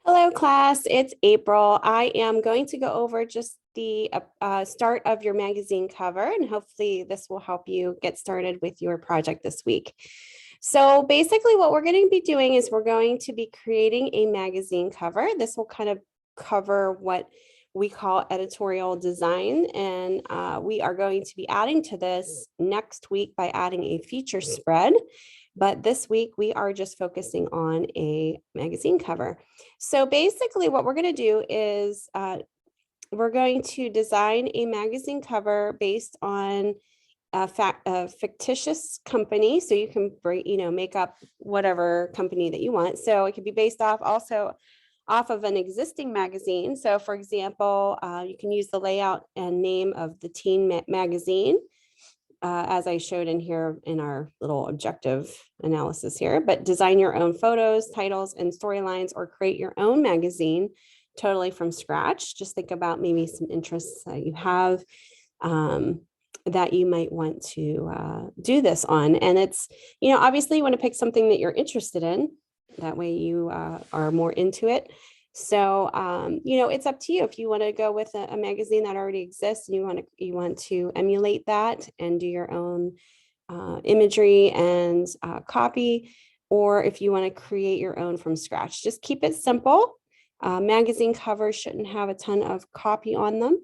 Hello, class. It's April. I am going to go over just the start of your magazine cover, and hopefully this will help you get started with your project this week. So basically what we're going to be doing is we're going to be creating a magazine cover. This will kind of cover what we call editorial design, and we are going to be adding to this next week by adding a feature spread. But this week we are just focusing on a magazine cover. So basically what we're going to do is we're going to design a magazine cover based on a fictitious company. So you can make up whatever company that you want. So it could be based off of an existing magazine. So for example, you can use the layout and name of the teen magazine, as I showed in here in our little objective analysis here, but design your own photos, titles, and storylines, or create your own magazine totally from scratch. Just think about maybe some interests that you have that you might want to do this on. And it's, obviously you want to pick something that you're interested in. That way you are more into it. So, it's up to you if you want to go with a magazine that already exists and you want to emulate that and do your own imagery and copy, or if you want to create your own from scratch. Just keep it simple. Magazine covers shouldn't have a ton of copy on them.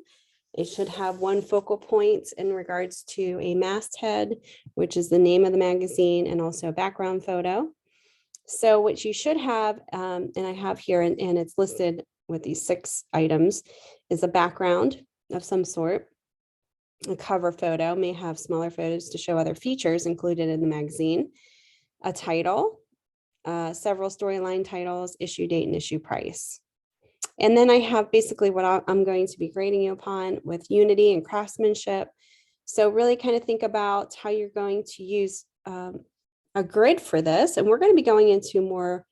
It should have one focal point in regards to a masthead, which is the name of the magazine, and also a background photo. So what you should have, and I have here, and it's listed with these 6 items, is a background of some sort. A cover photo may have smaller photos to show other features included in the magazine. A title, several storyline titles, issue date, and issue price. And then I have basically what I'm going to be grading you upon with unity and craftsmanship. So really kind of think about how you're going to use a grid for this. And we're going to be going into more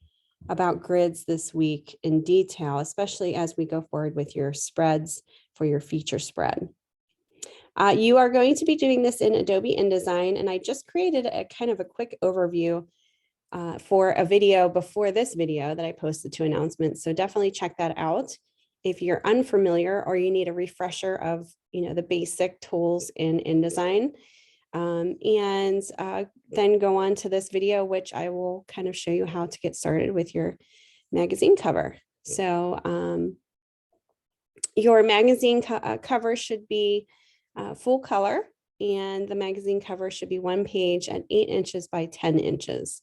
about grids this week in detail, especially as we go forward with your spreads for your feature spread. You are going to be doing this in Adobe InDesign, and I just created a kind of a quick overview for a video before this video that I posted to announcements. So definitely check that out if you're unfamiliar or you need a refresher of the basic tools in InDesign. And then go on to this video, which I will kind of show you how to get started with your magazine cover. So your magazine cover should be full color, and the magazine cover should be 1 page at 8 inches by 10 inches.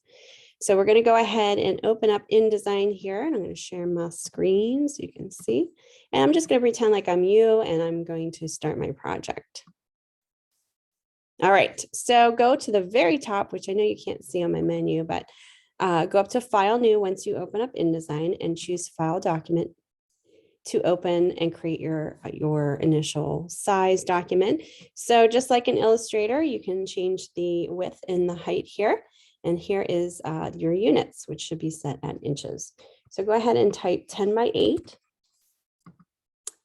So we're going to go ahead and open up InDesign here, and I'm going to share my screen so you can see. And I'm just going to pretend like I'm you, and I'm going to start my project. All right, so go to the very top, which I know you can't see on my menu, but go up to File, New once you open up InDesign, and choose File, Document to open and create your initial size document. So just like in Illustrator, you can change the width and the height here. And here is your units, which should be set at inches. So go ahead and type 10 by 8.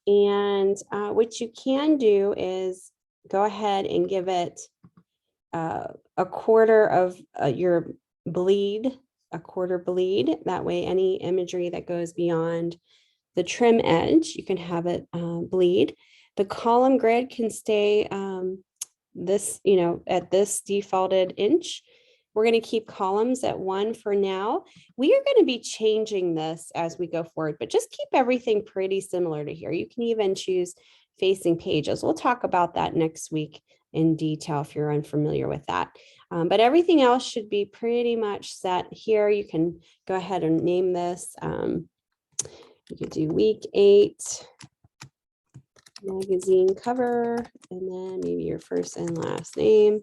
And what you can do is go ahead and give it a quarter of your bleed, a quarter bleed. That way, any imagery that goes beyond the trim edge, you can have it bleed. The column grid can stay at this defaulted inch. We're going to keep columns at 1 for now. We are going to be changing this as we go forward, but just keep everything pretty similar to here. You can even choose facing pages. We'll talk about that next week in detail if you're unfamiliar with that. But everything else should be pretty much set here. You can go ahead and name this. You could do week 8 magazine cover, and then maybe your first and last name,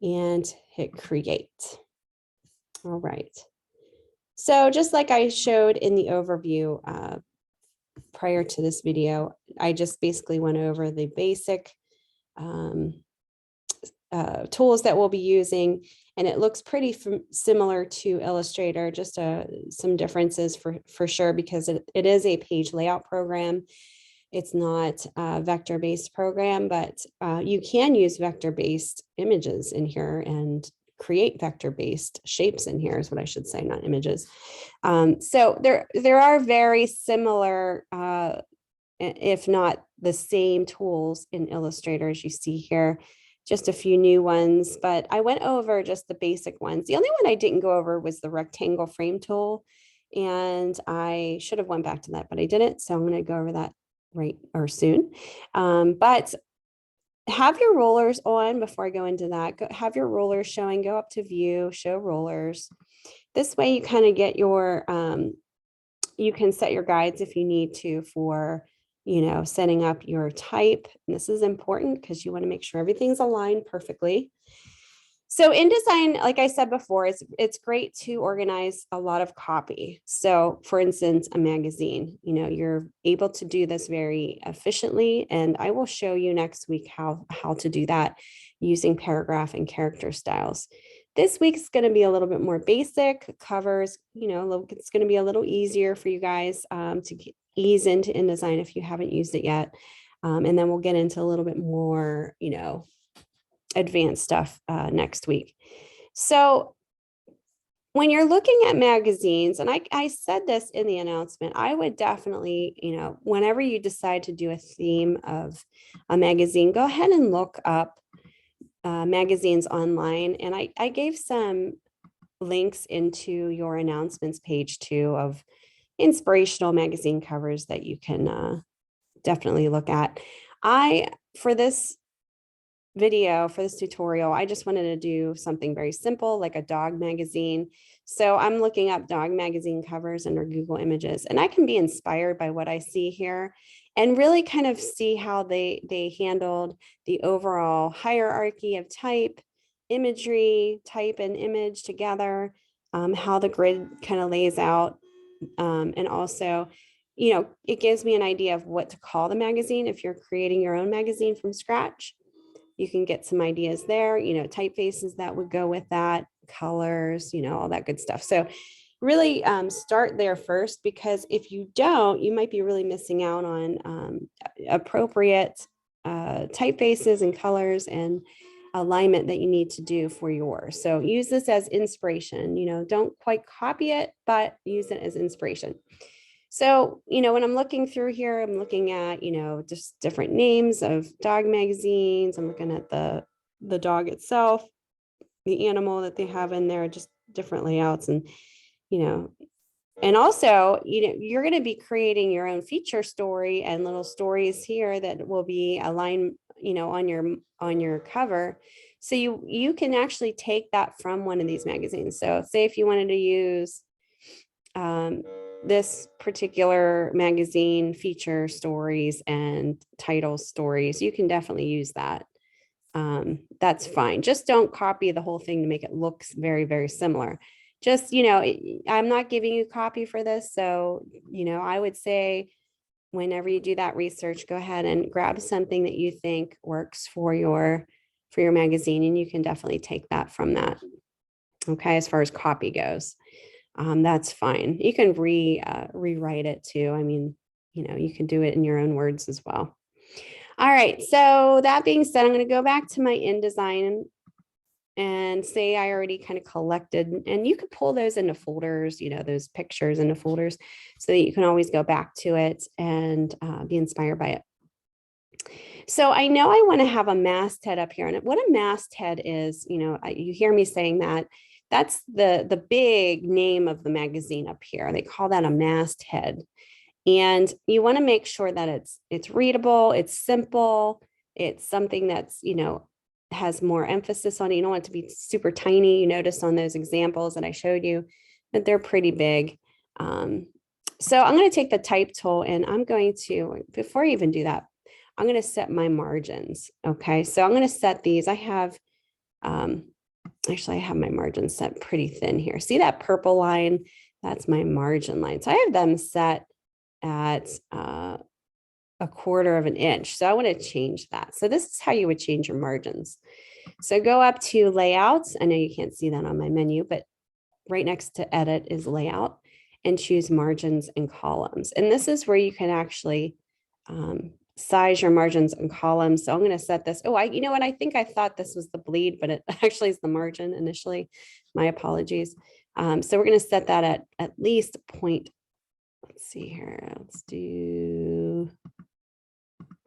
and hit create. All right. So just like I showed in the overview prior to this video, I just basically went over the basic tools that we'll be using, and it looks pretty similar to Illustrator, just some differences for sure, because it is a page layout program. It's not a vector-based program, but you can use vector-based images in here and create vector-based shapes in here is what I should say, not images. So there are very similar, if not the same tools in Illustrator as you see here, just a few new ones, but I went over just the basic ones. The only one I didn't go over was the rectangle frame tool. And I should have went back to that, but I didn't. So I'm going to go over that right or soon. But have your rollers on before I go into that. Have your rollers showing, go up to view, show rollers. This way you kind of get your, you can set your guides if you need to for, setting up your type. And this is important because you want to make sure everything's aligned perfectly. So InDesign, like I said before, it's great to organize a lot of copy. So for instance, a magazine, you're able to do this very efficiently. And I will show you next week how to do that using paragraph and character styles. This week's going to be a little bit more basic covers, it's going to be a little easier for you guys to ease into InDesign if you haven't used it yet. And then we'll get into a little bit more, advanced stuff next week. So when you're looking at magazines, and I said this in the announcement, I would definitely, whenever you decide to do a theme of a magazine, go ahead and look up magazines online. And I gave some links into your announcements page too of inspirational magazine covers that you can definitely look at. For this video, for this tutorial, I just wanted to do something very simple like a dog magazine. So I'm looking up dog magazine covers under Google Images, and I can be inspired by what I see here and really kind of see how they handled the overall hierarchy of type, imagery, type and image together, how the grid kind of lays out. And also, it gives me an idea of what to call the magazine. If you're creating your own magazine from scratch, you can get some ideas there, typefaces that would go with that, colors, all that good stuff. So really start there first, because if you don't, you might be really missing out on appropriate typefaces and colors and alignment that you need to do for yours. So use this as inspiration, don't quite copy it, but use it as inspiration. So, when I'm looking through here, I'm looking at, just different names of dog magazines. I'm looking at the dog itself, the animal that they have in there, just different layouts. And, and also, you're going to be creating your own feature story and little stories here that will be aligned, on your cover. So you can actually take that from one of these magazines. So say if you wanted to use this particular magazine feature stories and title stories, you can definitely use that. That's fine. Just don't copy the whole thing to make it look very, very similar. Just, I'm not giving you copy for this. So, I would say whenever you do that research, go ahead and grab something that you think works for your magazine, and you can definitely take that from that. Okay, as far as copy goes. That's fine. You can rewrite it too. I mean, you can do it in your own words as well. All right. So that being said, I'm going to go back to my InDesign and say I already kind of collected, and you could pull those into folders, those pictures into folders so that you can always go back to it and be inspired by it. So I know I want to have a masthead up here, and what a masthead is, you hear me saying that. That's the big name of the magazine up here. They call that a masthead. And you want to make sure that it's readable, it's simple, it's something that's, has more emphasis on it. You don't want it to be super tiny. You notice on those examples that I showed you that they're pretty big. So I'm going to take the type tool, and I'm going to, before I even do that, I'm going to set my margins. Okay. So I'm going to set these. I have, actually, I have my margins set pretty thin here. See that purple line? That's my margin line. So I have them set at 1/4 of an inch. So I want to change that. So this is how you would change your margins. So go up to layouts. I know you can't see that on my menu, but right next to edit is layout, and choose margins and columns. And this is where you can actually size your margins and columns. So I'm going to set this. Oh, you know what? I think I thought this was the bleed, but it actually is the margin initially. My apologies. So we're going to set that at least point. Let's see here.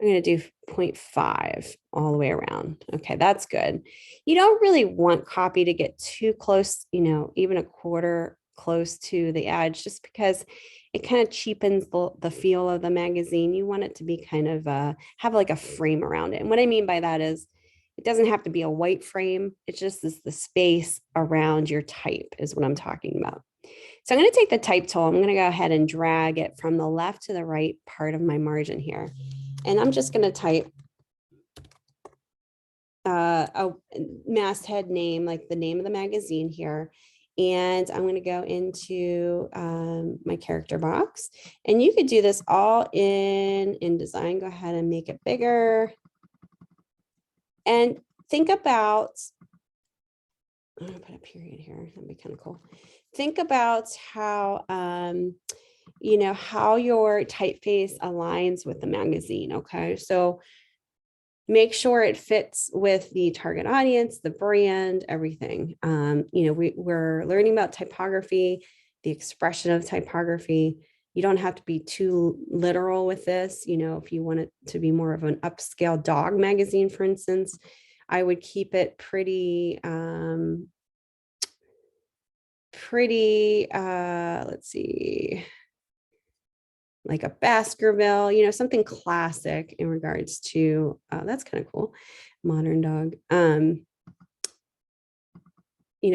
I'm going to do 0.5 all the way around. Okay, that's good. You don't really want copy to get too close, even a quarter close to the edge, just because it kind of cheapens the feel of the magazine. You want it to be kind of have like a frame around it. And what I mean by that is it doesn't have to be a white frame. It's just the space around your type is what I'm talking about. So I'm going to take the type tool. I'm going to go ahead and drag it from the left to the right part of my margin here. And I'm just going to type a masthead name, like the name of the magazine here. And I'm going to go into my character box. And you could do this all in InDesign. Go ahead and make it bigger. And think about, I'm going to put a period here. That'd be kind of cool. Think about how, how your typeface aligns with the magazine. Okay. So make sure it fits with the target audience, the brand, everything. We're learning about typography, the expression of typography. You don't have to be too literal with this. If you want it to be more of an upscale dog magazine, for instance, I would keep it pretty, let's see, like a Baskerville, something classic in regards to, that's kind of cool, modern dog.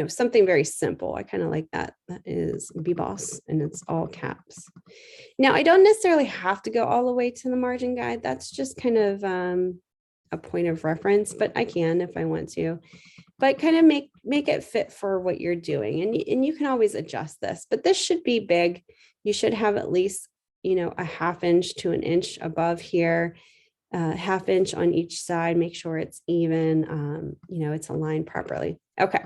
Something very simple. I kind of like that. That is B-Boss and it's all caps. Now, I don't necessarily have to go all the way to the margin guide. That's just kind of a point of reference, but I can if I want to. But kind of make it fit for what you're doing. And you can always adjust this, but this should be big. You should have at least, a ½ inch to 1 inch above here, ½ inch on each side. Make sure it's even, it's aligned properly. Okay.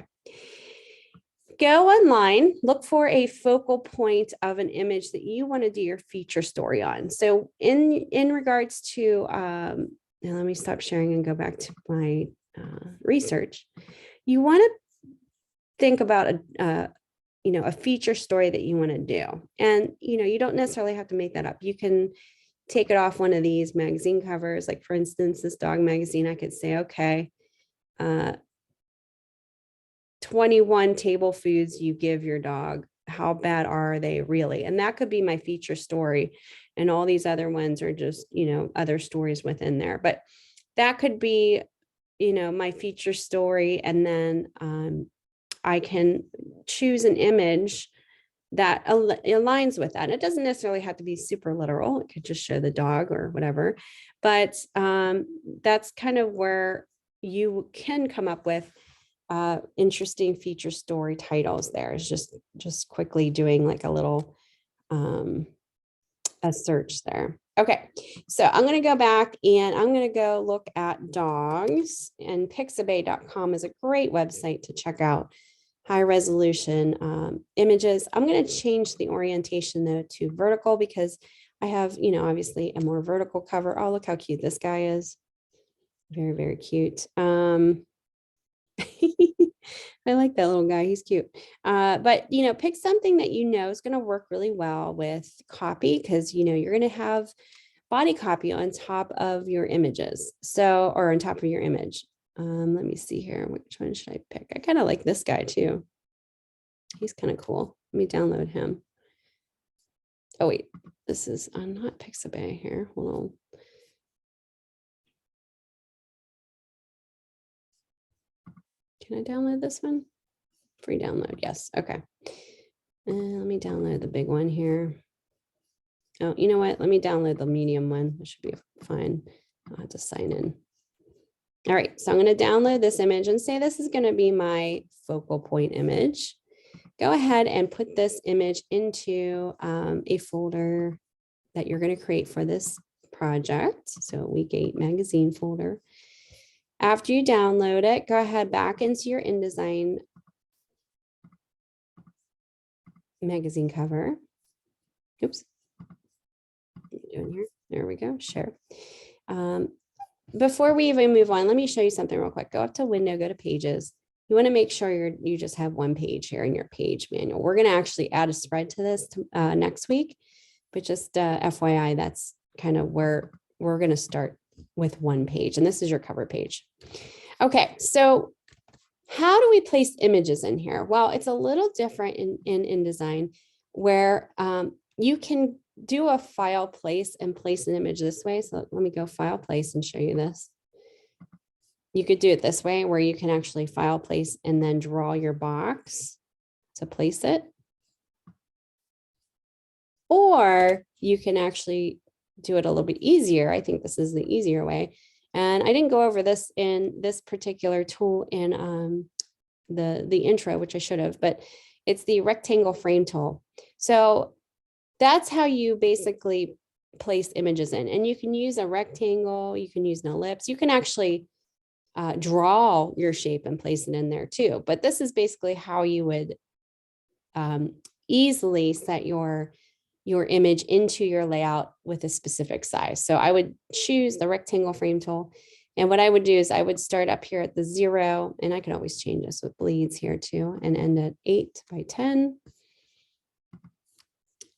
Go online, look for a focal point of an image that you want to do your feature story on. So in regards to, now let me stop sharing and go back to my research. You want to think about a feature story that you want to do. And, you don't necessarily have to make that up. You can take it off one of these magazine covers. Like for instance, this dog magazine, I could say, okay, 21 table foods you give your dog. How bad are they really? And that could be my feature story. And all these other ones are just, other stories within there. But that could be, my feature story. And then I can choose an image that aligns with that. And it doesn't necessarily have to be super literal. It could just show the dog or whatever. But that's kind of where you can come up with interesting feature story titles. There is just quickly doing like a little a search there. Okay, so I'm going to go back and I'm going to go look at dogs, and pixabay.com is a great website to check out high resolution images. I'm going to change the orientation though to vertical because I have, obviously a more vertical cover. Oh, look how cute this guy is. Very, very cute. I like that little guy. He's cute. But, pick something that is going to work really well with copy because, you're going to have body copy on top of your images. So, or on top of your image. Let me see here. Which one should I pick? I kind of like this guy too. He's kind of cool. Let me download him. Oh, wait. I'm not Pixabay here. Hold on. Can I download this one? Free download, yes. Okay. And let me download the big one here. Oh, you know what? Let me download the medium one. It should be fine. I'll have to sign in. All right, so I'm going to download this image and say this is going to be my focal point image. Go ahead and put this image into a folder that you're going to create for this project. So week 8 magazine folder. After you download it, go ahead back into your InDesign magazine cover. Oops. What are you doing here? There we go. Share. Before we even move on, let me show you something real quick. Go up to window, go to pages. You want to make sure you just have one page here in your page manual. We're going to actually add a spread to this next week, but just FYI, that's kind of where we're going to start with one page. And this is your cover page. Okay, so how do we place images in here? Well, it's a little different in InDesign where you can do a file place and place an image this way. So let me go file place and show you this. You could do it this way where you can actually file place and then draw your box to place it. Or you can actually do it a little bit easier. I think this is the easier way. And I didn't go over this in this particular tool in the intro, which I should have, but it's the rectangle frame tool. So that's how you basically place images in. And you can use a rectangle, you can use an ellipse, you can actually draw your shape and place it in there too. But this is basically how you would easily set your image into your layout with a specific size. So I would choose the rectangle frame tool. And what I would do is I would start up here at the 0, and I can always change this with bleeds here too, and end at 8 by 10.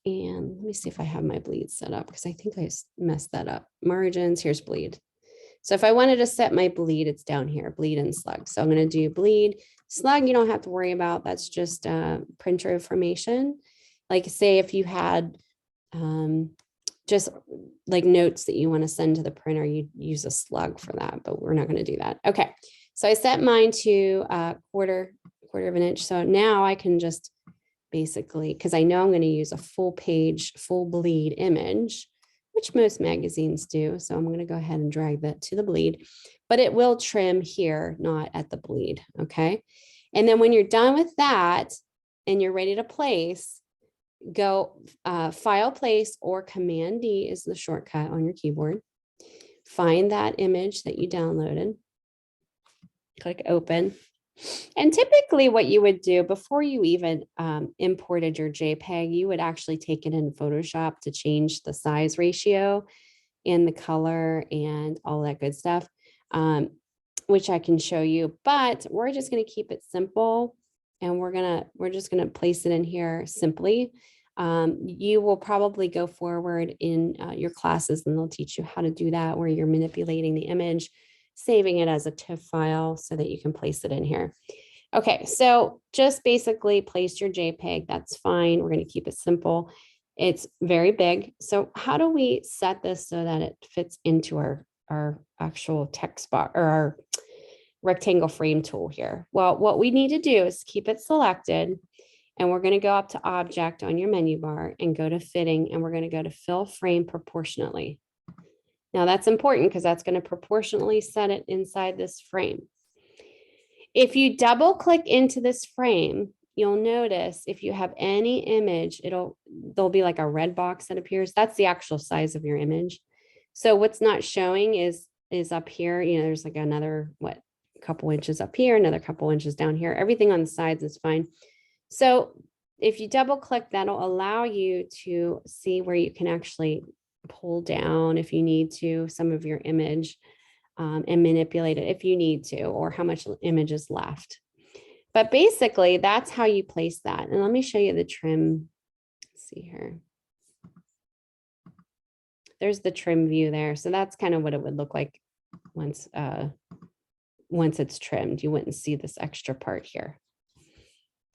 And let me see if I have my bleed set up because I think I messed that up. Margins, here's bleed. So if I wanted to set my bleed, it's down here, bleed and slug. So I'm going to do bleed. Slug, you don't have to worry about. That's just printer information. Like say if you had just like notes that you want to send to the printer, you use a slug for that, but we're not going to do that. Okay, so I set mine to quarter of an inch. So now I can just basically, because I know I'm going to use a full page, full bleed image, which most magazines do. So I'm going to go ahead and drag that to the bleed, but it will trim here, not at the bleed. Okay. And then when you're done with that and you're ready to place, go file place or Command D is the shortcut on your keyboard. Find that image that you downloaded. Click open. And typically what you would do before you even imported your JPEG, you would actually take it in Photoshop to change the size ratio and the color and all that good stuff, which I can show you. But we're just going to keep it simple, and we're just going to place it in here simply. You will probably go forward in your classes, and they'll teach you how to do that, where you're manipulating the image, saving it as a TIFF file so that you can place it in here. Okay, so just basically place your JPEG. That's fine. We're going to keep it simple. It's very big. So how do we set this so that it fits into our actual text box or our rectangle frame tool here? Well, what we need to do is keep it selected, and we're going to go up to Object on your menu bar and go to Fitting, and we're going to go to Fill Frame Proportionately. Now that's important because that's going to proportionally set it inside this frame. If you double click into this frame, you'll notice if you have any image, there'll be like a red box that appears. That's the actual size of your image. So what's not showing is up here, there's like another, couple inches up here, another couple inches down here. Everything on the sides is fine. So if you double click, that'll allow you to see where you can actually pull down if you need to some of your image and manipulate it if you need to, or how much image is left. But basically that's how you place that. And let me show you the trim. Let's see here. There's the trim view there. So that's kind of what it would look like once it's trimmed. You wouldn't see this extra part here.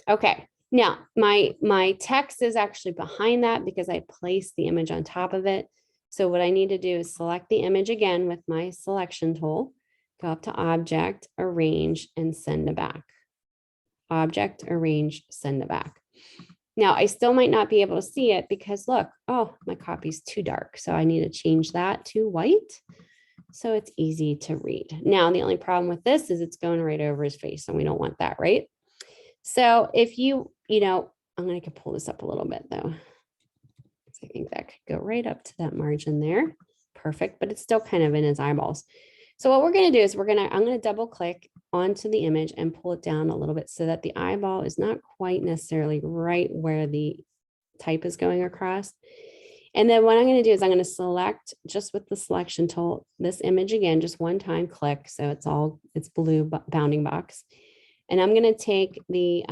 Okay. Now my text is actually behind that because I placed the image on top of it. So what I need to do is select the image again with my selection tool, go up to Object, Arrange, and Send to Back. Object, Arrange, Send to Back. Now I still might not be able to see it because look, oh, my copy's too dark. So I need to change that to white so it's easy to read. Now the only problem with this is it's going right over his face, and we don't want that, right? So if I'm going to pull this up a little bit though. I think that could go right up to that margin there. Perfect, but it's still kind of in his eyeballs. So what we're going to do is I'm going to double click onto the image and pull it down a little bit so that the eyeball is not quite necessarily right where the type is going across. And then what I'm going to do is I'm going to select just with the selection tool, this image again, just one time click. So it's blue bounding box. And I'm going to take the,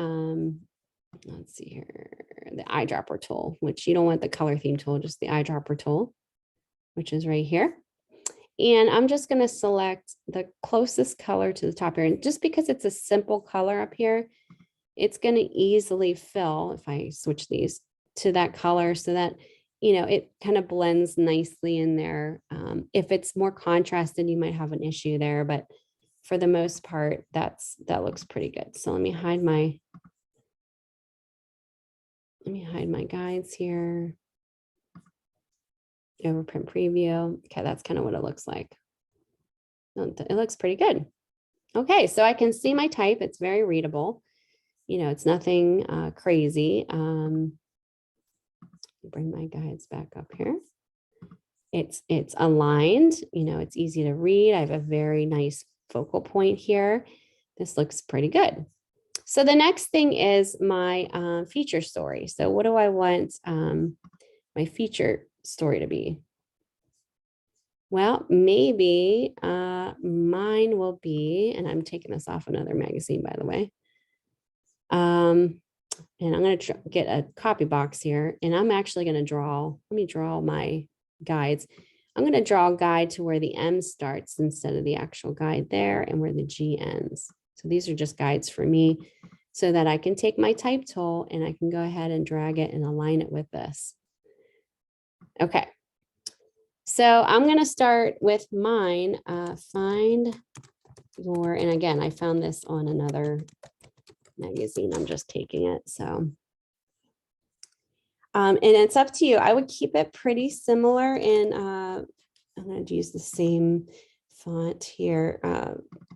let's see here, the eyedropper tool, which you don't want the color theme tool, just the eyedropper tool, which is right here. And I'm just going to select the closest color to the top here. And just because it's a simple color up here, it's going to easily fill, if I switch these to that color so that, you know, it kind of blends nicely in there. If it's more contrasted, you might have an issue there, but for the most part, that looks pretty good. So let me hide my guides here. Overprint preview. Okay, that's kind of what it looks like. It looks pretty good. Okay, so I can see my type. It's very readable. You know, it's nothing crazy. Bring my guides back up here. It's aligned. You know, it's easy to read. I have a very nice focal point here. This looks pretty good. So the next thing is my feature story. So what do I want my feature story to be? Well, maybe mine will be, and I'm taking this off another magazine, by the way. And I'm going to get a copy box here, and I'm actually going to draw, let me draw my guides. I'm going to draw a guide to where the M starts instead of the actual guide there and where the G ends. So these are just guides for me so that I can take my type tool and I can go ahead and drag it and align it with this. Okay. So I'm going to start with mine, find your, and again, I found this on another magazine. I'm just taking it. So, and it's up to you. I would keep it pretty similar in, I'm going to use the same font here.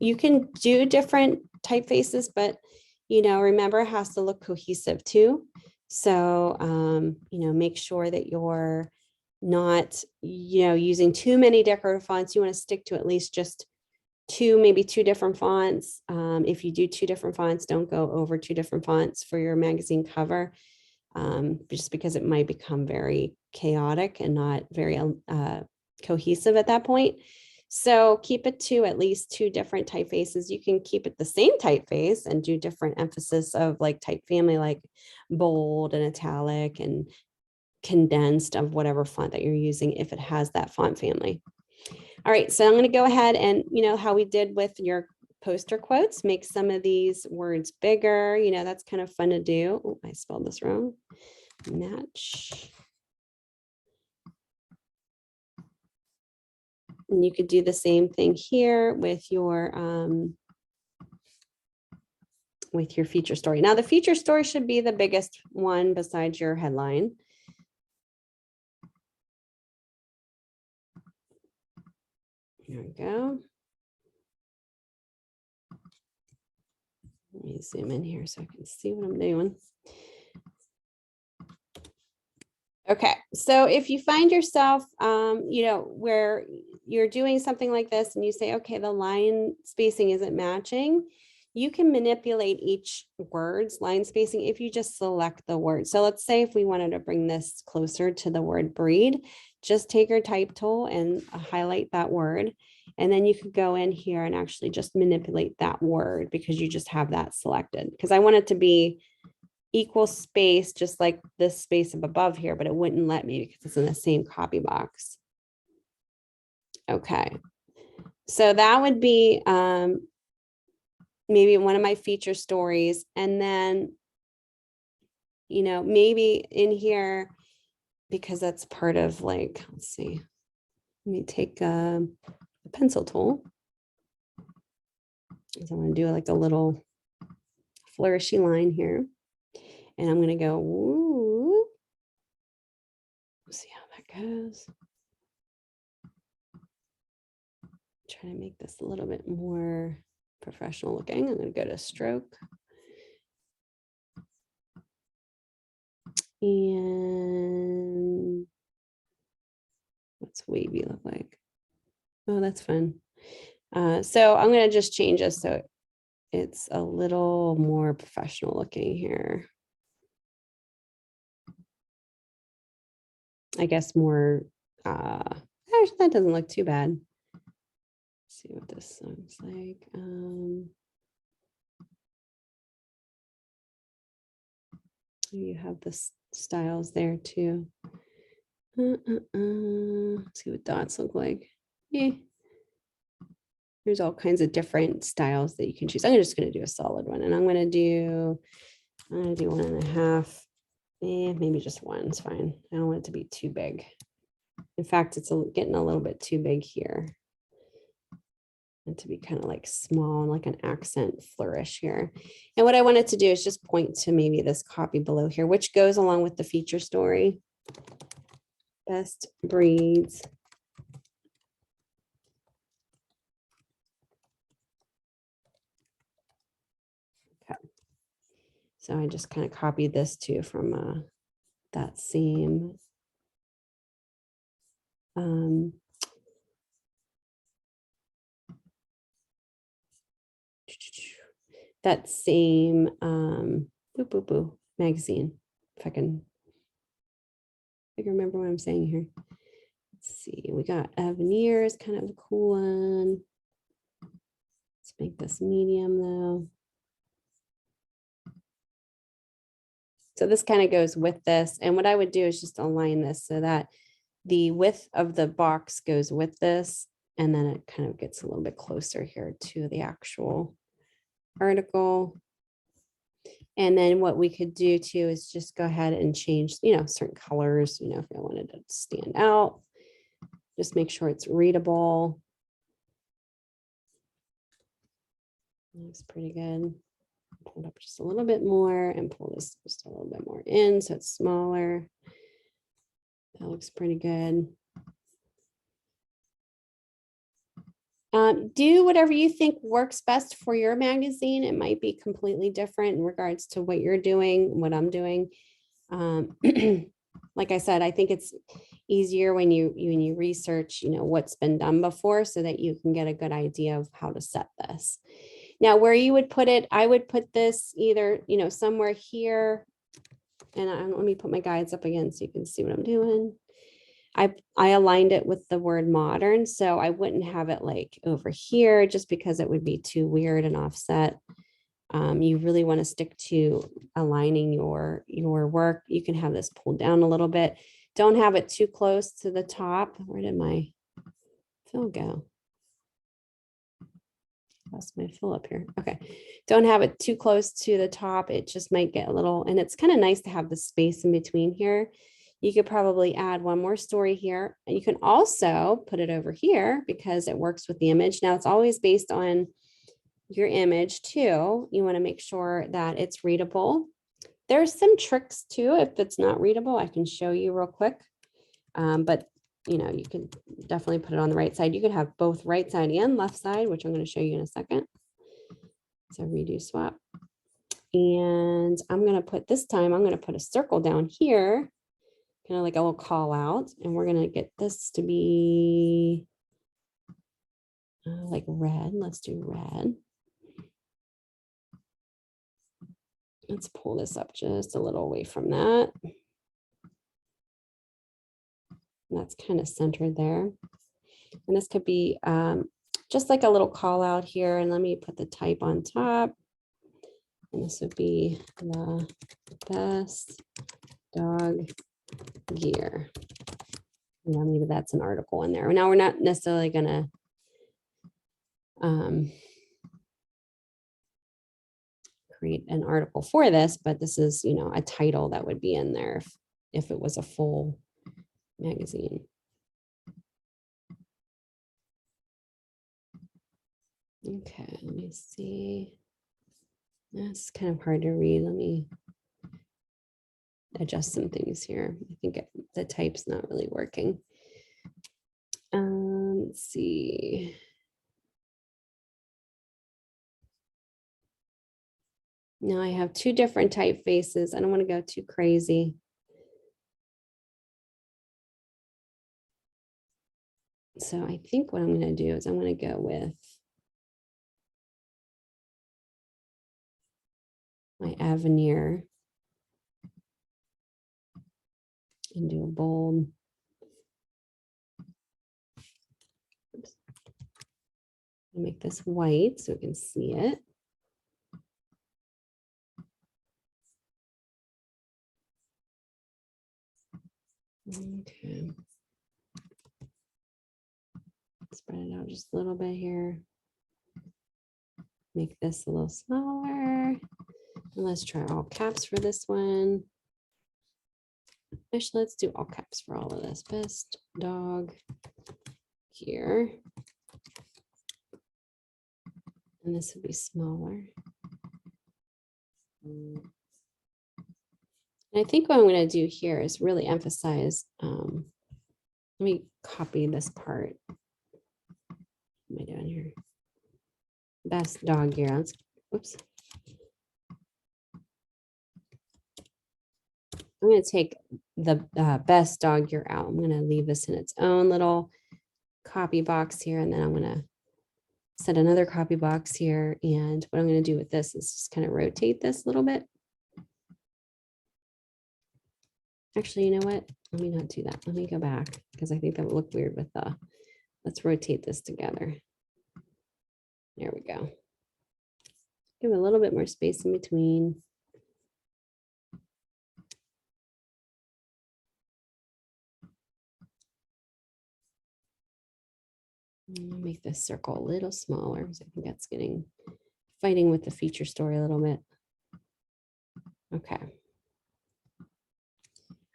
You can do different typefaces, but, you know, remember it has to look cohesive too. So, you know, make sure that you're not, you know, using too many decorative fonts. You want to stick to at least just maybe two different fonts. If you do two different fonts, don't go over two different fonts for your magazine cover, just because it might become very chaotic and not very cohesive at that point. So keep it to at least two different typefaces. You can keep it the same typeface and do different emphasis of like type family, like bold and italic and condensed of whatever font that you're using if it has that font family. All right, so I'm going to go ahead and, you know, how we did with your poster quotes, make some of these words bigger. You know, that's kind of fun to do. Oh, I spelled this wrong. Match. And you could do the same thing here with your feature story. Now the feature story should be the biggest one besides your headline. Here we go. Let me zoom in here so I can see what I'm doing. Okay, so if you find yourself, you know, where you're doing something like this and you say, okay, the line spacing isn't matching, you can manipulate each word's line spacing if you just select the word. So let's say if we wanted to bring this closer to the word breed, just take your type tool and highlight that word. And then you could go in here and actually just manipulate that word because you just have that selected. Because I want it to be equal space, just like this space up above here, but it wouldn't let me because it's in the same copy box. Okay, so that would be maybe one of my feature stories. And then, you know, maybe in here, because that's part of like, let's see, let me take a pencil tool. So I'm going to do like a little flourishy line here. And I'm going to go, woo. See how that goes. Try to make this a little bit more professional looking. I'm going to go to stroke. And what's wavy look like? Oh, that's fun. So I'm going to just change this so it's a little more professional looking here. I guess more, actually that doesn't look too bad. Let's see what this looks like. You have the styles there too. Let's see what dots look like. Yeah. There's all kinds of different styles that you can choose. I'm just going to do a solid one, and I'm going to do 1.5. Maybe just one is fine. I don't want it to be too big. In fact, it's getting a little bit too big here. And to be kind of like small and like an accent flourish here. And what I wanted to do is just point to maybe this copy below here, which goes along with the feature story. Best breeds. Okay. So I just kind of copied this too from that same magazine. If I can remember what I'm saying here. Let's see, we got Avenir is kind of a cool one. Let's make this medium though. So this kind of goes with this. And what I would do is just align this so that the width of the box goes with this. And then it kind of gets a little bit closer here to the actual article. And then what we could do too is just go ahead and change, certain colors, if I wanted to stand out, just make sure it's readable. Looks pretty good. Pull it up just a little bit more and pull this just a little bit more in so it's smaller. That looks pretty good. Do whatever you think works best for your magazine. It might be completely different in regards to what you're doing, what I'm doing. Like I said, I think it's easier when you research, what's been done before so that you can get a good idea of how to set this. Now, where you would put it, I would put this either, somewhere here. And let me put my guides up again so you can see what I'm doing. I aligned it with the word modern, so I wouldn't have it like over here just because it would be too weird and offset. You really want to stick to aligning your work. You can have this pulled down a little bit. Don't have it too close to the top. Where did my fill go? Lost my fill up here. Okay. Don't have it too close to the top. It just might get a little, and it's kind of nice to have the space in between here. You could probably add one more story here. And you can also put it over here because it works with the image. Now it's always based on your image too. You want to make sure that it's readable. There's some tricks too. If it's not readable, I can show you real quick. But you can definitely put it on the right side. You could have both right side and left side, which I'm going to show you in a second. So redo swap. And I'm going to put this time, I'm going to put a circle down here, kind of like a little call out. And we're going to get this to be like red. Let's do red. Let's pull this up just a little away from that. And that's kind of centered there. And this could be just like a little call out here. And let me put the type on top. And this would be the best dog gear. Maybe that's an article in there. Now we're not necessarily going to create an article for this, but this is, a title that would be in there if it was a full magazine. Okay, let me see. That's kind of hard to read. Let me adjust some things here. I think the type's not really working. Let's see. Now I have two different typefaces. I don't want to go too crazy. So I think what I'm going to do is I'm going to go with my Avenir and do a bold. Make this white so we can see it. Okay. Spread it out just a little bit here. Make this a little smaller. And let's try all caps for this one. Actually, let's do all caps for all of this. Best dog here. And this would be smaller. And I think what I'm going to do here is really emphasize. Let me copy this part. What am I doing here? Best dog year. Let's, oops. I'm going to take the best dog year out. I'm going to leave this in its own little copy box here. And then I'm going to set another copy box here. And what I'm going to do with this is just kind of rotate this a little bit. Actually, you know what? Let me not do that. Let me go back because I think that would look weird with the, let's rotate this together. There we go. Give it a little bit more space in between. Make this circle a little smaller because I think that's fighting with the feature story a little bit. Okay.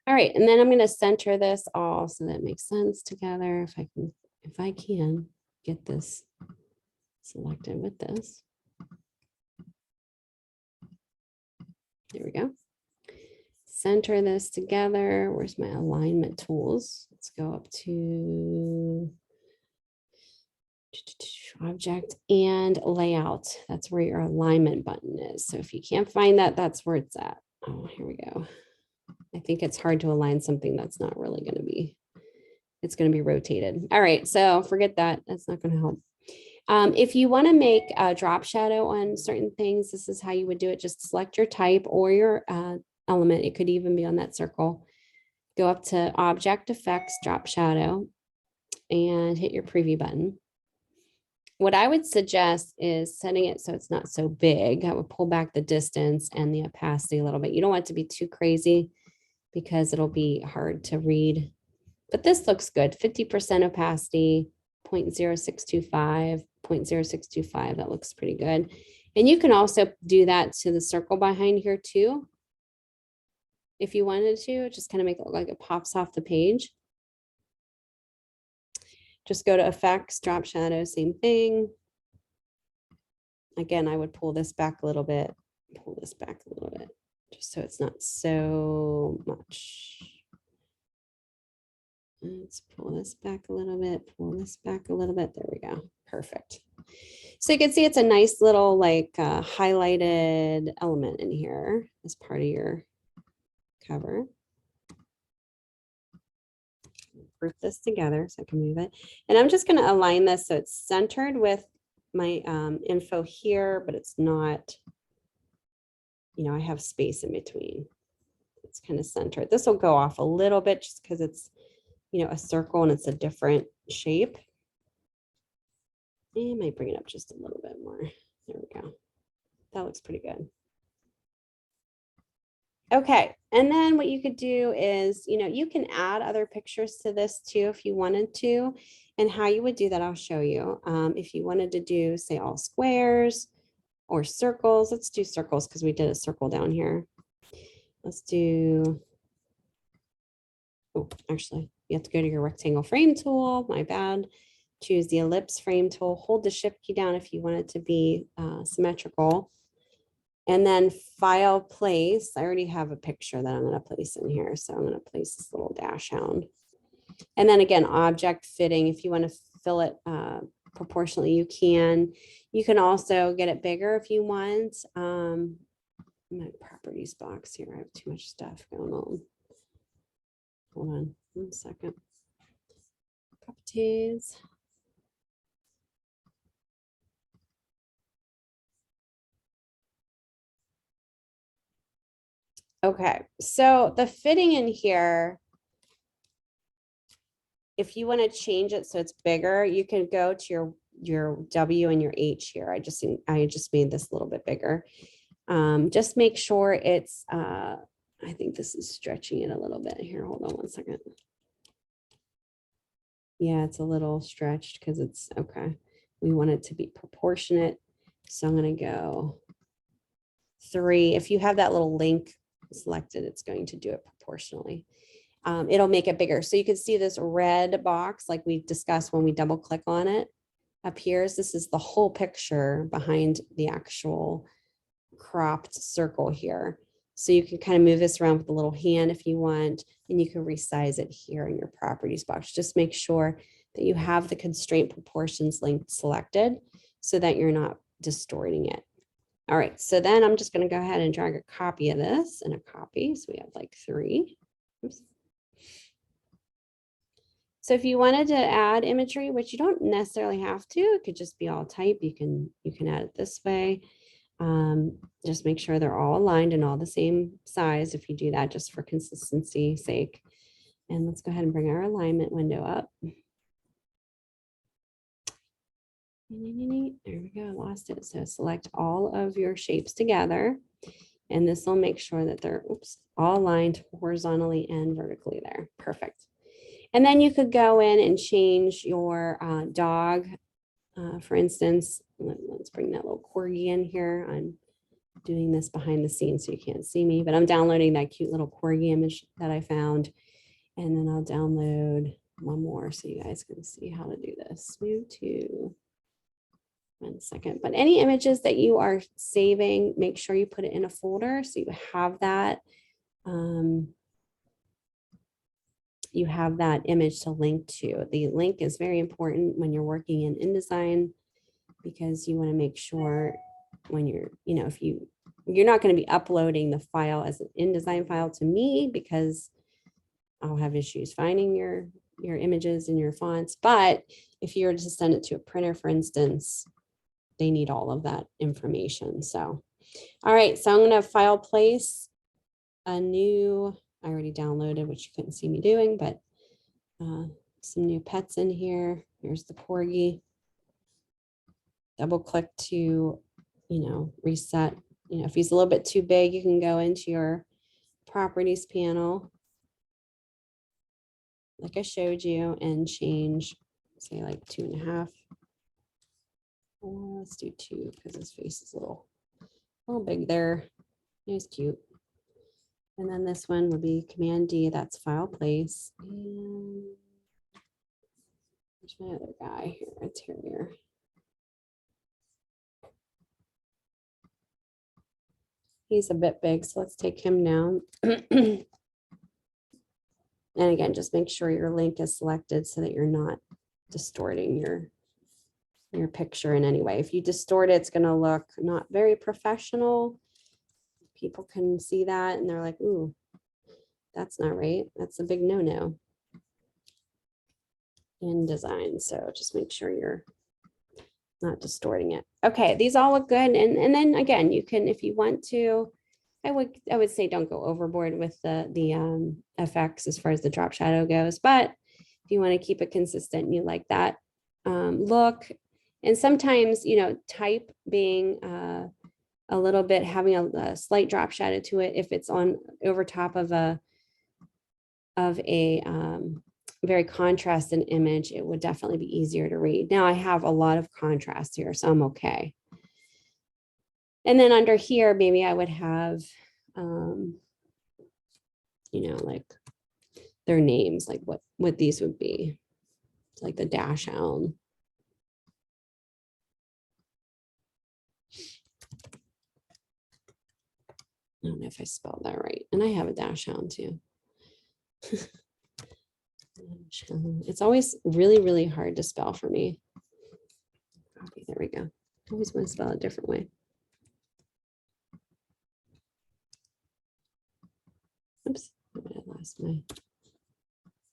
All right, and then I'm going to center this all so that it makes sense together. If I can get this selected with this. There we go. Center this together. Where's my alignment tools? Let's go up to object and layout. That's where your alignment button is. So if you can't find that, that's where it's at. Oh, here we go. I think it's hard to align something that's not really going to be, it's going to be rotated. All right, so forget that. That's not going to help. If you want to make a drop shadow on certain things, this is how you would do it. Just select your type or your element. It could even be on that circle. Go up to Object Effects, Drop Shadow, and hit your preview button. What I would suggest is setting it so it's not so big. I would pull back the distance and the opacity a little bit. You don't want it to be too crazy because it'll be hard to read. But this looks good. 50% opacity, 0.0625, 0.0625. That looks pretty good. And you can also do that to the circle behind here too. If you wanted to, just kind of make it look like it pops off the page. Just go to Effects, Drop Shadow, same thing. Again, I would pull this back a little bit, pull this back a little bit, just so it's not so much. Let's pull this back a little bit, pull this back a little bit. There we go. Perfect. So you can see it's a nice little like highlighted element in here as part of your cover. Group this together so I can move it. And I'm just going to align this so it's centered with my info here, but it's not, you know, I have space in between. It's kind of centered. This will go off a little bit just because it's, you know, a circle and it's a different shape. And I might bring it up just a little bit more. There we go. That looks pretty good. Okay, and then what you could do is, you know, you can add other pictures to this too if you wanted to, and how you would do that, I'll show you. If you wanted to do, say, all squares or circles, let's do circles because we did a circle down here. Let's do, oh, actually, you have to go to your rectangle frame tool, my bad. Choose the ellipse frame tool, hold the shift key down if you want it to be symmetrical. And then file place. I already have a picture that I'm going to place in here. So I'm going to place this little dash hound. And then again, object fitting. If you want to fill it proportionally, you can. You can also get it bigger if you want. My properties box here. I have too much stuff going on. Hold on 1 second. Properties. Okay, so the fitting in here, if you want to change it so it's bigger, you can go to your your W and your H here. I just made this a little bit bigger. Just make sure it's, I think this is stretching it a little bit here. Hold on one second. Yeah, it's a little stretched because it's okay. We want it to be proportionate. So I'm going to go 3. If you have that little link selected, it's going to do it proportionally. It'll make it bigger. So you can see this red box like we discussed when we double click on it appears. This is the whole picture behind the actual cropped circle here. So you can kind of move this around with a little hand if you want, and you can resize it here in your properties box. Just make sure that you have the constraint proportions link selected so that you're not distorting it. All right, so then I'm just going to go ahead and drag a copy of this and a copy. So we have like 3. Oops. So if you wanted to add imagery, which you don't necessarily have to, it could just be all type. You can add it this way. Just make sure they're all aligned and all the same size if you do that, just for consistency sake. And let's go ahead and bring our alignment window up. There we go, I lost it. So select all of your shapes together, and this will make sure that they're all aligned horizontally and vertically there. Perfect. And then you could go in and change your dog. For instance, let's bring that little corgi in here. I'm doing this behind the scenes so you can't see me, but I'm downloading that cute little corgi image that I found. And then I'll download one more so you guys can see how to do this. Move to 1 second. But any images that you are saving, make sure you put it in a folder so you have that image to link to. The link is very important when you're working in InDesign, because you want to make sure when you're not going to be uploading the file as an InDesign file to me, because I'll have issues finding your images and your fonts. But if you were to send it to a printer, for instance, they need all of that information. So, all right, so I'm going to file place a new, I already downloaded, which you couldn't see me doing, but some new pets in here. Here's the corgi. Double click to, reset. If he's a little bit too big, you can go into your properties panel, like I showed you, and change, say like 2.5. Let's do 2 because his face is a little big there. He's cute. And then this one would be Command D, that's file place. And there's my other guy here, a terrier. He's a bit big, so let's take him down. And again, just make sure your link is selected so that you're not distorting your picture in any way. If you distort it, it's going to look not very professional. People can see that and they're like, ooh, that's not right. That's a big no-no in design. So just make sure you're not distorting it. Okay, these all look good. And then again, you can, if you want to, I would say don't go overboard with the effects as far as the drop shadow goes. But if you want to keep it consistent, you like that look. And sometimes, type being a little bit, having a slight drop shadow to it, if it's on over top of a very contrasted image, it would definitely be easier to read. Now I have a lot of contrast here, so I'm okay. And then under here, maybe I would have, like their names, like what these would be, like the Dachshund. I don't know if I spelled that right. And I have a Dachshund too. It's always really, really hard to spell for me. Okay, there we go. I always want to spell it a different way. Oops, I lost my,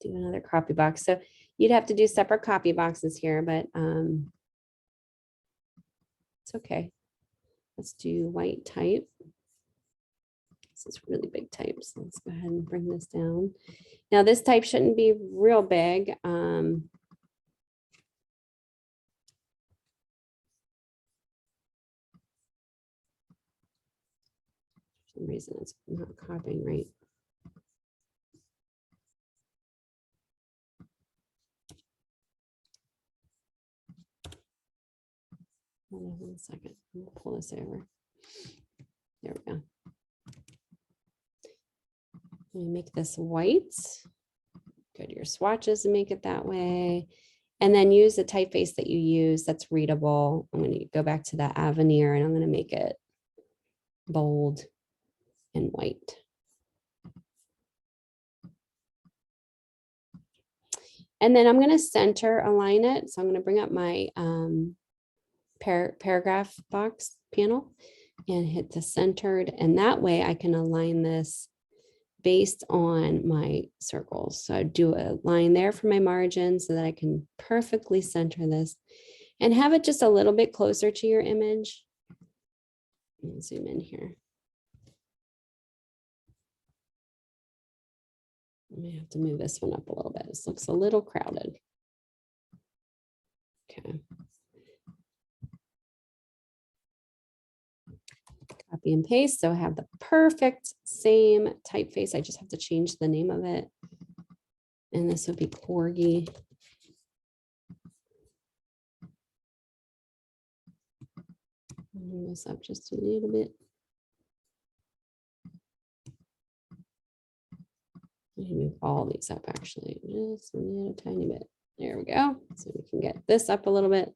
do another copy box. So you'd have to do separate copy boxes here, but it's okay. Let's do white type. This is really big type, so let's go ahead and bring this down. Now this type shouldn't be real big. some reason it's not copying right. Hold on 1 second. I'll pull this over. There we go. Let me make this white. Go to your swatches and make it that way. And then use the typeface that you use that's readable. I'm going to go back to that Avenir and I'm going to make it bold and white. And then I'm going to center align it. So I'm going to bring up my paragraph box panel and hit the centered. And that way I can align this based on my circles. So I do a line there for my margin so that I can perfectly center this and have it just a little bit closer to your image. Zoom in here. I may have to move this one up a little bit. This looks a little crowded. Okay. Copy and paste. So I have the perfect same typeface. I just have to change the name of it. And this would be Corgi. Move this up just a little bit. Move all these up actually, just a little tiny bit. There we go. So we can get this up a little bit.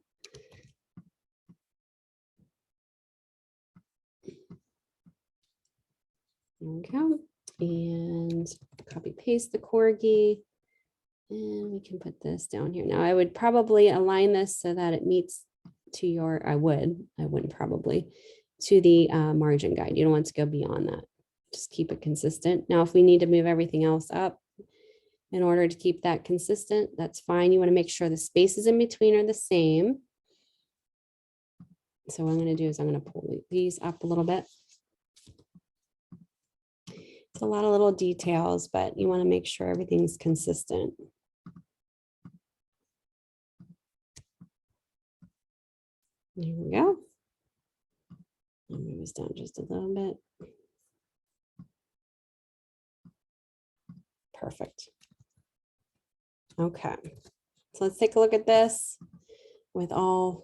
There we go. And copy paste the Corgi. And we can put this down here. Now I would probably align this so that it meets to your, I wouldn't probably, to the margin guide. You don't want to go beyond that. Just keep it consistent. Now, if we need to move everything else up in order to keep that consistent, that's fine. You want to make sure the spaces in between are the same. So what I'm going to do is I'm going to pull these up a little bit. It's a lot of little details, but you want to make sure everything's consistent. There we go. I'll move this down just a little bit. Perfect. Okay, so let's take a look at this without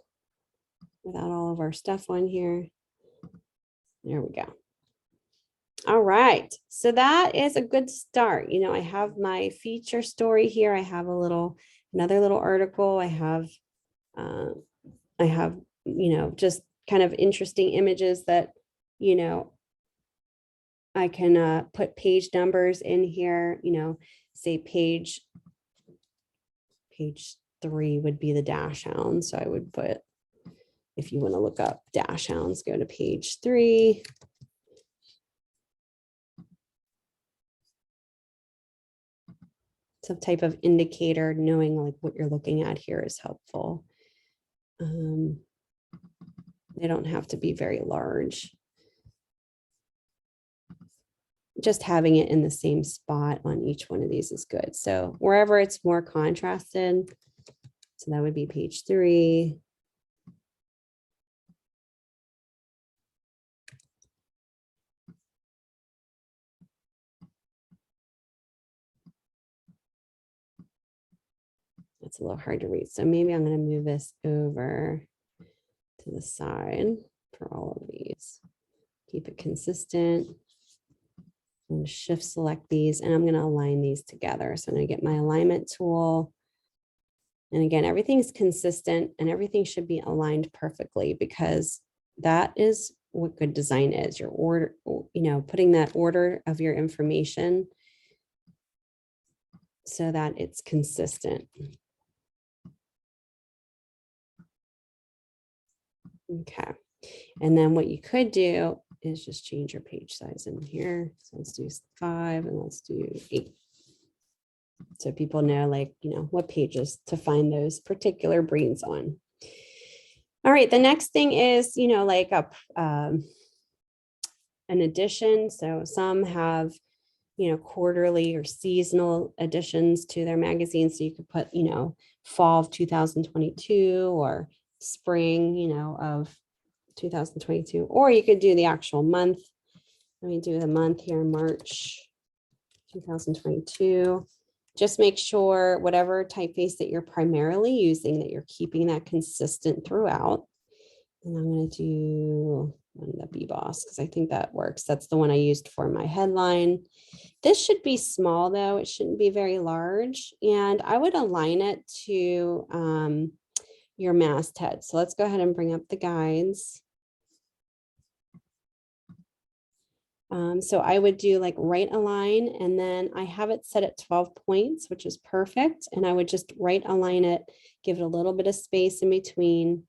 all of our stuff on here. There we go. All right, so that is a good start. You know, I have my feature story here. I have another little article. I have, you know, just kind of interesting images that, you know, I can put page numbers in here, you know, say page 3 would be the dash hound. So I would put, if you want to look up dash hounds, go to page 3. Some type of indicator, knowing like what you're looking at here is helpful. They don't have to be very large. Just having it in the same spot on each one of these is good. So wherever it's more contrasted, so that would be page 3. That's a little hard to read. So maybe I'm going to move this over to the side for all of these. Keep it consistent. I'm going to shift select these and I'm going to align these together. So I'm going to get my alignment tool. And again, everything's consistent and everything should be aligned perfectly because that is what good design is. Your order, you know, putting that order of your information so that it's consistent. Okay. And then what you could do is just change your page size in here. So let's do 5 and let's do 8. So people know, like, you know, what pages to find those particular breeds on. All right, the next thing is, you know, like an edition. So some have, you know, quarterly or seasonal editions to their magazine. So you could put, you know, fall of 2022 or spring, you know, of 2022, or you could do the actual month. Let me do the month here, March 2022. Just make sure whatever typeface that you're primarily using, that you're keeping that consistent throughout. And I'm going to do one of the BBoss because I think that works. That's the one I used for my headline. This should be small though. It shouldn't be very large. And I would align it to your masthead. So let's go ahead and bring up the guides. So I would do like right align, and then I have it set at 12 points, which is perfect. And I would just right align it, give it a little bit of space in between,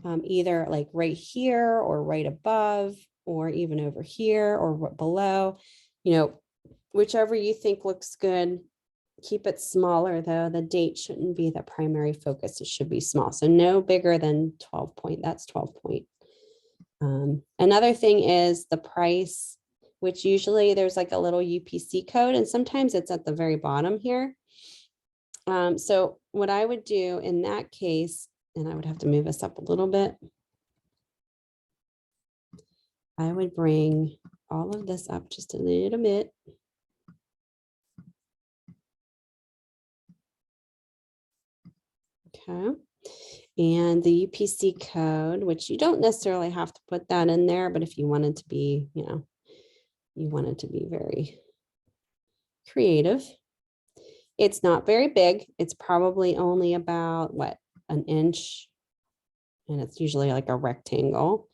either like right here or right above, or even over here or below, whichever you think looks good. Keep it smaller though. The date shouldn't be the primary focus. It should be small. So no bigger than 12 point. That's 12 point. Another thing is the price, which usually there's like a little UPC code, and sometimes it's at the very bottom here. So what I would do in that case, and I would have to move this up a little bit, I would bring all of this up just a little bit. Okay. And the UPC code, which you don't necessarily have to put that in there, but if you wanted to be, you wanted to be very creative. It's not very big. It's probably only about an inch, and it's usually like a rectangle.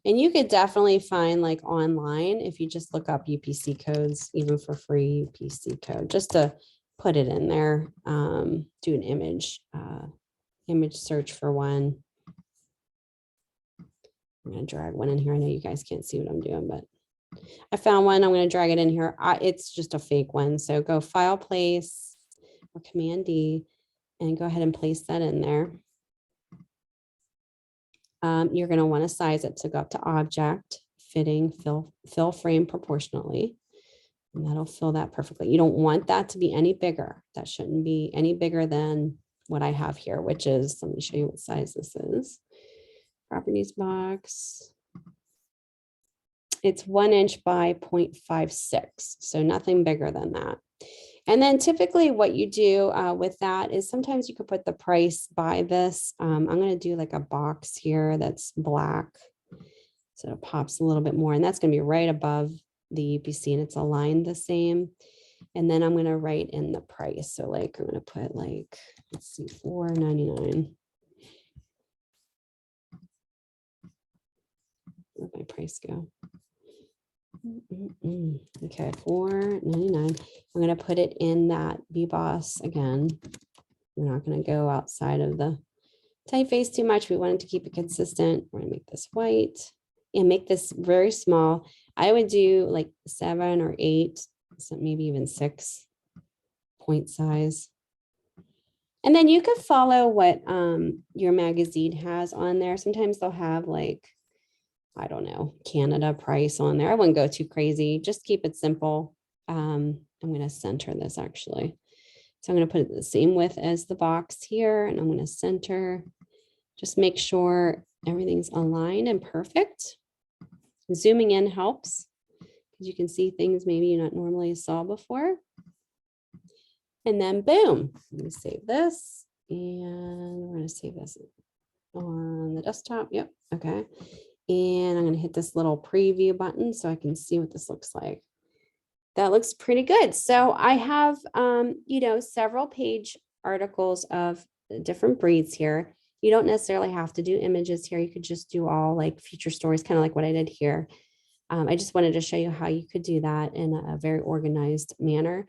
And you could definitely find like online, if you just look up UPC codes, even for free UPC code, just to put it in there. Do an image search for one. I'm going to drag one in here. I know you guys can't see what I'm doing, but I found one. I'm going to drag it in here. It's just a fake one. So go File, Place, or Command D, and go ahead and place that in there. You're going to want to size it to go up to Object, Fitting, Fill Frame Proportionately. And that'll fill that perfectly. You don't want that to be any bigger. That shouldn't be any bigger than what I have here, which is, let me show you what size this is. Properties box. It's 1 inch by 0.56. So nothing bigger than that. And then typically what you do with that is sometimes you could put the price by this. I'm going to do like a box here that's black. So it pops a little bit more, and that's going to be right above the UPC, and it's aligned the same. And then I'm going to write in the price. So like I'm going to put like, let's see, $4.99. Where'd my price go? Okay, $4.99. I'm going to put it in that BBoss again. We're not going to go outside of the typeface too much. We wanted to keep it consistent. We're going to make this white and make this very small. I would do like 7 or 8, so maybe even 6 point size. And then you could follow what your magazine has on there. Sometimes they'll have like, I don't know, Canada price on there. I wouldn't go too crazy. Just keep it simple. I'm going to center this actually. So I'm going to put it the same width as the box here, and I'm going to center. Just make sure everything's aligned and perfect. Zooming in helps because you can see things maybe you not normally saw before. And then boom, let me save this, and we're going to save this on the desktop. Yep. Okay. And I'm going to hit this little preview button so I can see what this looks like. That looks pretty good. So I have, several page articles of different breeds here. You don't necessarily have to do images here. You could just do all like feature stories, kind of like what I did here. I just wanted to show you how you could do that in a very organized manner.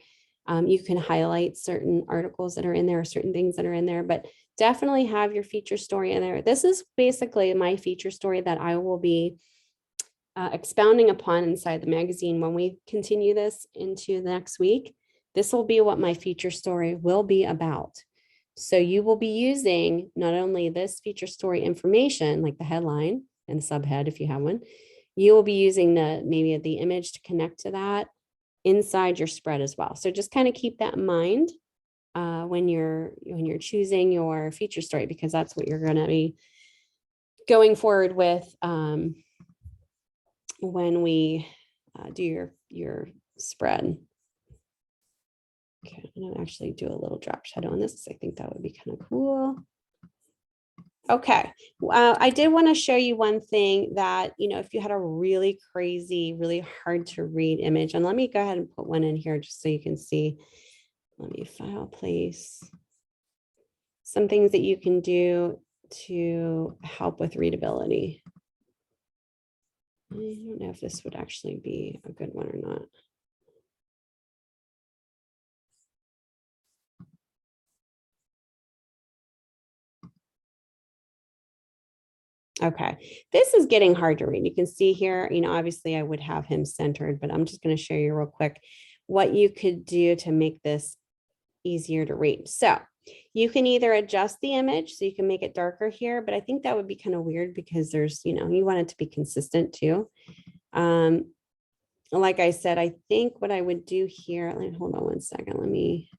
You can highlight certain articles that are in there, or certain things that are in there, but definitely have your feature story in there. This is basically my feature story that I will be expounding upon inside the magazine. When we continue this into the next week, this will be what my feature story will be about. So you will be using not only this feature story information, like the headline and the subhead, if you have one, you will be using maybe the image to connect to that inside your spread as well. So just kind of keep that in mind when you're choosing your feature story, because that's what you're going to be going forward with when we do your spread. Okay, I'm gonna actually do a little drop shadow on this. I think that would be kind of cool. Okay, I did want to show you one thing that, you know, if you had a really crazy, really hard to read image, and let me go ahead and put one in here just so you can see. Let me file place. Some things that you can do to help with readability. I don't know if this would actually be a good one or not. Okay, this is getting hard to read. You can see here, you know, obviously I would have him centered, but I'm just going to show you real quick what you could do to make this easier to read. So you can either adjust the image so you can make it darker here, but I think that would be kind of weird because there's, you know, you want it to be consistent too. Like I said, I think what I would do here, hold on one second. Let me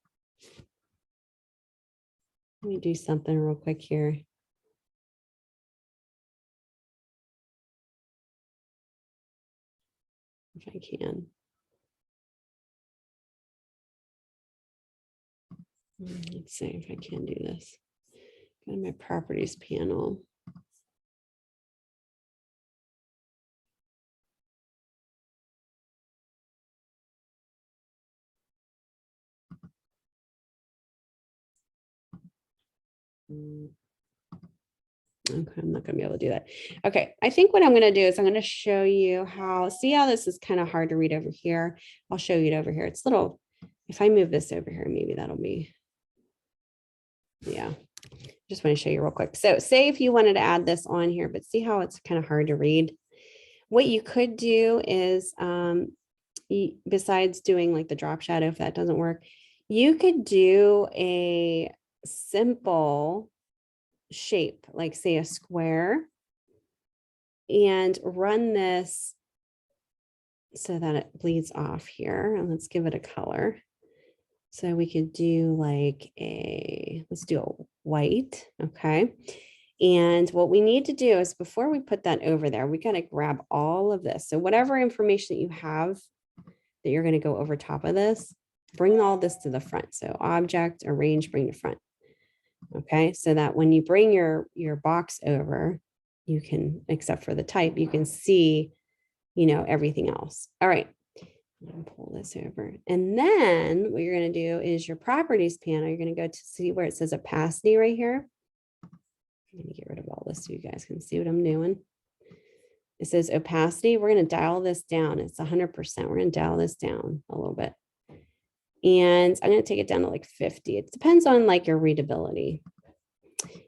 do something real quick here. If I can. Let's see if I can do this. Go to my properties panel. Okay, I'm not gonna be able to do that. Okay, I think what I'm gonna do is I'm gonna show you how, see how this is kind of hard to read over here. I'll show you it over here. It's little, if I move this over here, maybe that'll be, yeah. Just want to show you real quick. So say if you wanted to add this on here, but see how it's kind of hard to read. What you could do is, besides doing like the drop shadow, if that doesn't work, you could do a simple shape, like say a square, and run this so that it bleeds off here. And let's give it a color. So we could do like let's do a white, okay? And what we need to do is before we put that over there, we got to grab all of this. So whatever information that you have that you're going to go over top of this, bring all this to the front. So object, arrange, bring to front. Okay, so that when you bring your box over, you can, except for the type, you can see, you know, everything else. All right, I'm gonna pull this over. And then what you're going to do is your properties panel, you're going to go to see where it says opacity right here. Let me get rid of all this so you guys can see what I'm doing. It says opacity. We're going to dial this down. It's 100%. We're going to dial this down a little bit. And I'm going to take it down to like 50. It depends on like your readability.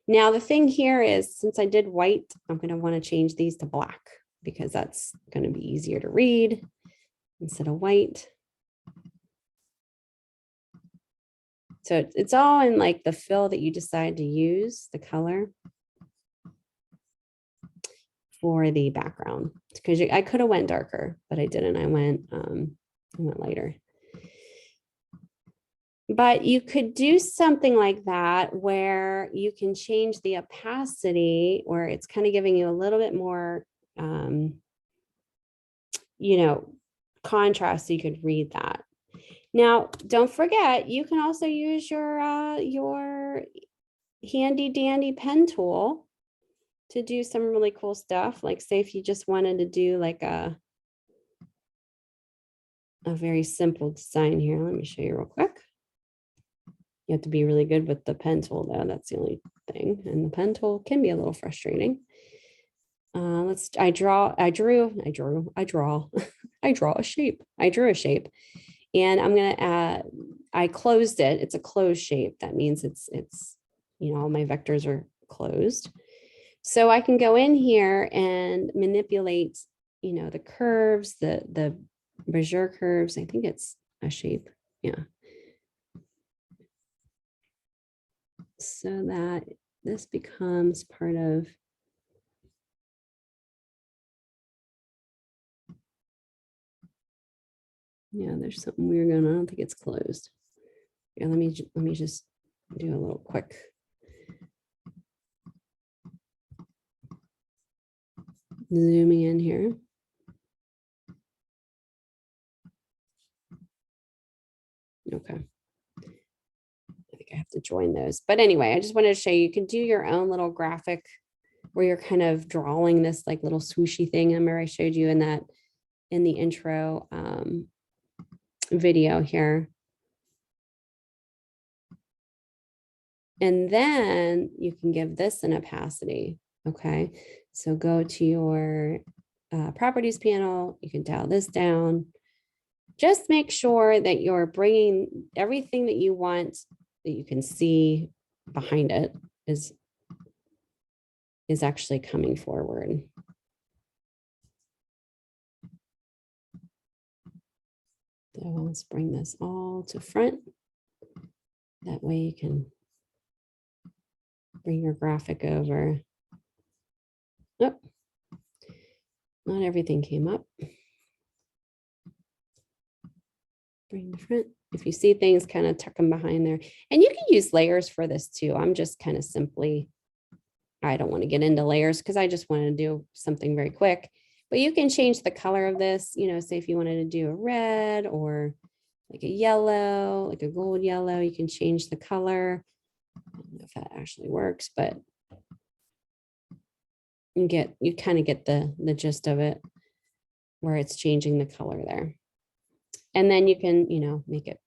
Now, the thing here is, since I did white, I'm going to want to change these to black because that's going to be easier to read instead of white. So it's all in like the fill that you decide to use, the color for the background, because I could have went darker, but I didn't. I went lighter. But you could do something like that where you can change the opacity, where it's kind of giving you a little bit more, you know, contrast, so you could read that. Now, don't forget, you can also use your handy dandy pen tool to do some really cool stuff. Like say if you just wanted to do like a very simple design here. Let me show you real quick. You have to be really good with the pen tool though. That's the only thing. And the pen tool can be a little frustrating. I drew a shape. I drew a shape and I'm going to I closed it. It's a closed shape. That means it's, you know, all my vectors are closed. So I can go in here and manipulate, you know, the curves, the Bezier curves. I think it's a shape. Yeah. So that this becomes part of, yeah, there's something weird going on. I don't think it's closed. Yeah, let me just do a little quick. Zooming in here. Okay. I think I have to join those. But anyway, I just wanted to show you, you can do your own little graphic where you're kind of drawing this like little swooshy thing. Remember I showed you in that in the intro video here. And then you can give this an opacity. Okay, so go to your properties panel. You can dial this down. Just make sure that you're bringing everything that you want that you can see behind it is actually coming forward. So let's bring this all to front. That way you can bring your graphic over. Oh, not everything came up. Bring the front. If you see things, kind of tuck them behind there. And you can use layers for this too. I'm just kind of simply, I don't want to get into layers because I just want to do something very quick. But you can change the color of this, you know, say if you wanted to do a red or like a yellow, like a gold yellow, you can change the color. I don't know if that actually works, but you kind of get the gist of it where it's changing the color there. And then you can, you know, make it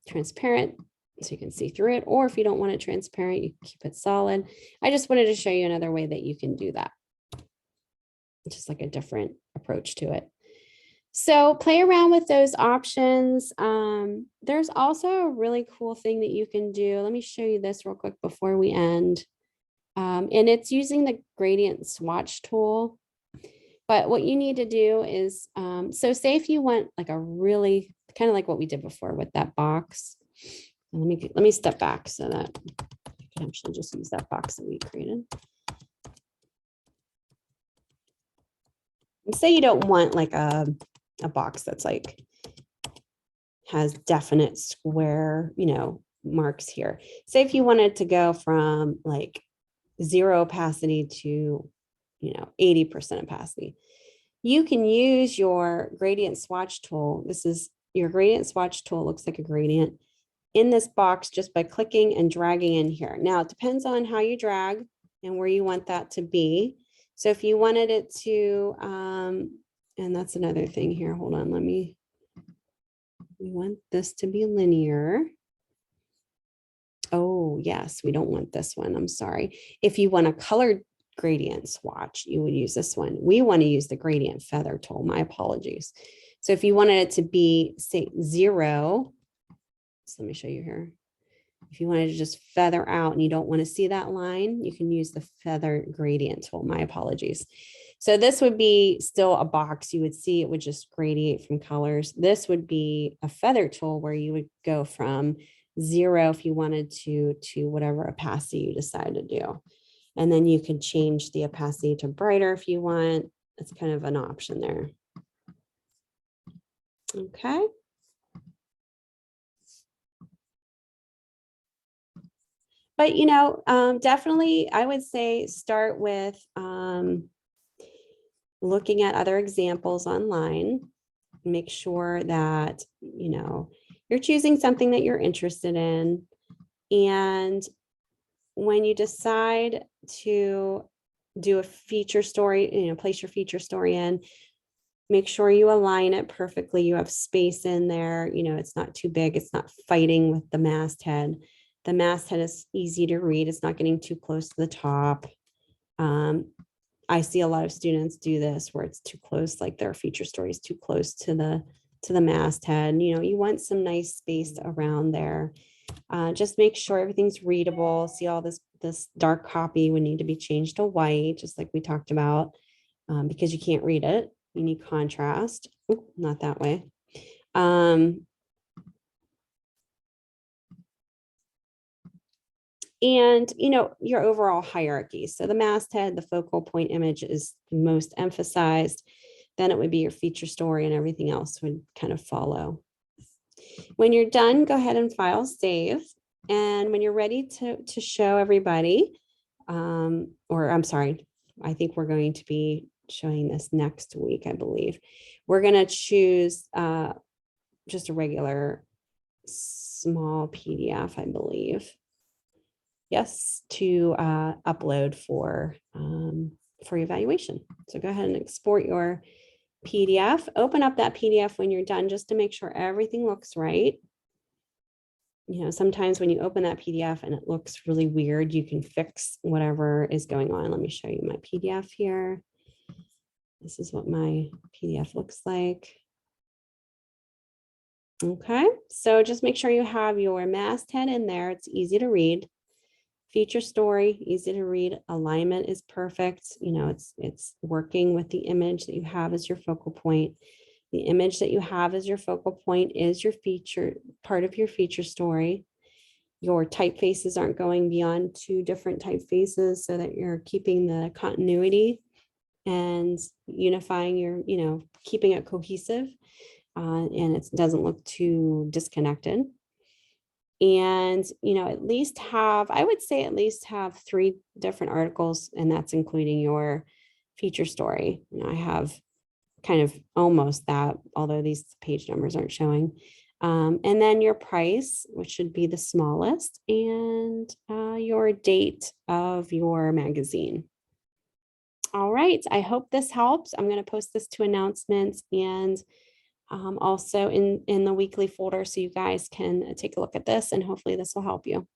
transparent so you can see through it. Or if you don't want it transparent, you keep it solid. I just wanted to show you another way that you can do that. Just like a different approach to it. So play around with those options. There's also a really cool thing that you can do. Let me show you this real quick before we end. And it's using the gradient swatch tool. But what you need to do is, so say if you want like a really kind of like what we did before with that box. Let me step back so that I can actually just use that box that we created. And say you don't want like a box that's like has definite square, you know, marks here. Say if you wanted to go from like 0 opacity to, you know, 80% opacity, you can use your gradient swatch tool. This is your gradient swatch tool, looks like a gradient in this box just by clicking and dragging in here. Now it depends on how you drag and where you want that to be. So if you wanted it to, and that's another thing here, hold on, we want this to be linear. Oh yes, we don't want this one, I'm sorry. If you want a colored gradient swatch, you would use this one. We want to use the gradient feather tool, my apologies. So if you wanted it to be say 0, so let me show you here. If you wanted to just feather out and you don't want to see that line, you can use the feather gradient tool, my apologies. So this would be still a box. You would see it would just gradiate from colors. This would be a feather tool where you would go from 0 if you wanted to whatever opacity you decide to do. And then you can change the opacity to brighter if you want. It's kind of an option there. Okay. But, you know, definitely I would say start with looking at other examples online. Make sure that, you know, you're choosing something that you're interested in. And when you decide to do a feature story, you know, place your feature story in, make sure you align it perfectly. You have space in there. You know, it's not too big. It's not fighting with the masthead. The masthead is easy to read. It's not getting too close to the top. I see a lot of students do this where it's too close, like their feature story is too close to the masthead. You know, you want some nice space around there. Just make sure everything's readable. See all this dark copy would need to be changed to white, just like we talked about, because you can't read it. You need contrast. Ooh, not that way. And, you know, your overall hierarchy. So the masthead, the focal point image is most emphasized. Then it would be your feature story and everything else would kind of follow. When you're done, go ahead and file save. And when you're ready to show everybody, or I'm sorry, I think we're going to be showing this next week, I believe. We're going to choose just a regular small PDF, I believe. Yes, to upload for evaluation. So go ahead and export your PDF. Open up that PDF when you're done, just to make sure everything looks right. You know, sometimes when you open that PDF and it looks really weird, you can fix whatever is going on. Let me show you my PDF here. This is what my PDF looks like. Okay, so just make sure you have your masthead in there. It's easy to read. Feature story, easy to read. Alignment is perfect. You know, it's working with the image that you have as your focal point. The image that you have as your focal point is your feature, part of your feature story. Your typefaces aren't going beyond 2 different typefaces, so that you're keeping the continuity and unifying your, you know, keeping it cohesive, and it doesn't look too disconnected. And, you know, at least have, I would say at least have 3 different articles, and that's including your feature story. You know, I have kind of almost that, although these page numbers aren't showing. And then your price, which should be the smallest, and your date of your magazine. All right, I hope this helps. I'm going to post this to announcements and also in the weekly folder, so you guys can take a look at this, and hopefully this will help you.